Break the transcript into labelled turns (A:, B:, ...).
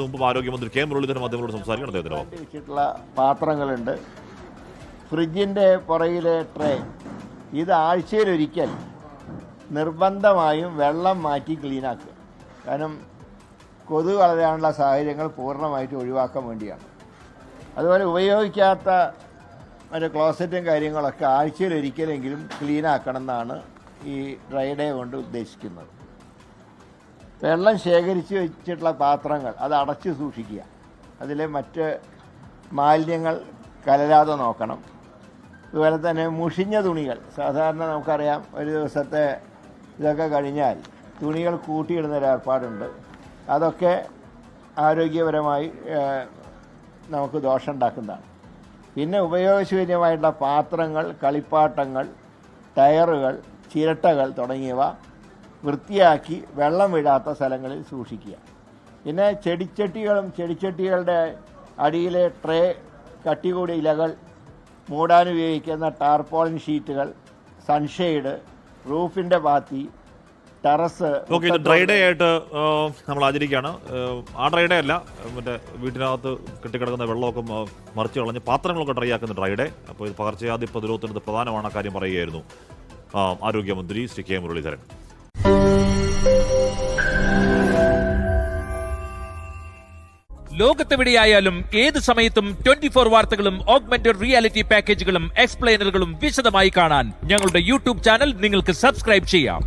A: മുമ്പ് ആരോഗ്യമന്ത്രി കെ മുരളീധരൻ മാധ്യമങ്ങളോട് സംസാരിക്കണം അദ്ദേഹത്തിന്
B: വെച്ചിട്ടുള്ള പാത്രങ്ങളുണ്ട്. ഫ്രിഡ്ജിൻ്റെ പുറകിലെ ട്രേ ഇത് ആഴ്ചയിലൊരിക്കൽ നിർബന്ധമായും വെള്ളം മാറ്റി ക്ലീനാക്കുക. കാരണം കൊതുക് വളരാനുള്ള സാഹചര്യങ്ങൾ പൂർണ്ണമായിട്ട് ഒഴിവാക്കാൻ വേണ്ടിയാണ്. അതുപോലെ ഉപയോഗിക്കാത്ത മറ്റേ ക്ലോസറ്റും കാര്യങ്ങളൊക്കെ ആഴ്ചയിലൊരിക്കലെങ്കിലും ക്ലീനാക്കണം എന്നാണ് ഈ ഡ്രൈ ഡേ കൊണ്ട് ഉദ്ദേശിക്കുന്നത്. വെള്ളം ശേഖരിച്ച് വെച്ചിട്ടുള്ള പാത്രങ്ങൾ അത് അടച്ചു സൂക്ഷിക്കുക. അതിലെ മറ്റ് മാലിന്യങ്ങൾ കലരാതെ നോക്കണം. അതുപോലെ തന്നെ മുഷിഞ്ഞ തുണികൾ, സാധാരണ നമുക്കറിയാം ഒരു ദിവസത്തെ ഇതൊക്കെ കഴിഞ്ഞാൽ തുണികൾ കൂട്ടിയിടുന്ന ഒരു ഏർപ്പാടുണ്ട്. അതൊക്കെ ആരോഗ്യപരമായി നമുക്ക് ദോഷമുണ്ടാക്കുന്നതാണ്. പിന്നെ ഉപയോഗശൂന്യമായിട്ടുള്ള പാത്രങ്ങൾ, കളിപ്പാട്ടങ്ങൾ, ടയറുകൾ, ചിരട്ടകൾ തുടങ്ങിയവ വൃത്തിയാക്കി വെള്ളം വിടാത്ത സ്ഥലങ്ങളിൽ സൂക്ഷിക്കുക. പിന്നെ ചെടിച്ചട്ടികളുടെ അടിയിലെ ട്രേ, കട്ടി കൂടിയ ഇലകൾ മൂടാനുപയോഗിക്കുന്ന ടാർപോളിൻ ഷീറ്റുകൾ, സൺഷെയ്ഡ്, റൂഫിൻ്റെ പാത്തി, ടെറസ്.
A: ഓക്കെ, ഇത് ഡ്രൈ ഡേ ആയിട്ട് നമ്മൾ ആചരിക്കുകയാണ്. ആ ഡ്രൈ ഡേ അല്ല, മറ്റേ വീട്ടിനകത്ത് കെട്ടിക്കിടക്കുന്ന വെള്ളമൊക്കെ മറിച്ച് കളഞ്ഞ് പാത്രങ്ങളൊക്കെ ഡ്രൈ ആക്കുന്ന ഡ്രൈ ഡേ. അപ്പോൾ ഇത് പകർച്ചവ്യാധി പ്രതിരോധത്തിന് പ്രധാനമാണ് കാര്യം പറയുകയായിരുന്നു ആരോഗ്യമന്ത്രി ശ്രീ കെ മുരളീധരൻ.
C: ലോകത്തെവിടെയായാലും ഏത് സമയത്തും 24 വാർത്തകളും ഓഗ്മെന്റഡ് റിയാലിറ്റി പാക്കേജുകളും എക്സ്പ്ലെയിനറുകളും വിശദമായി കാണാൻ ഞങ്ങളുടെ യൂട്യൂബ് ചാനൽ നിങ്ങൾക്ക് സബ്സ്ക്രൈബ് ചെയ്യാം.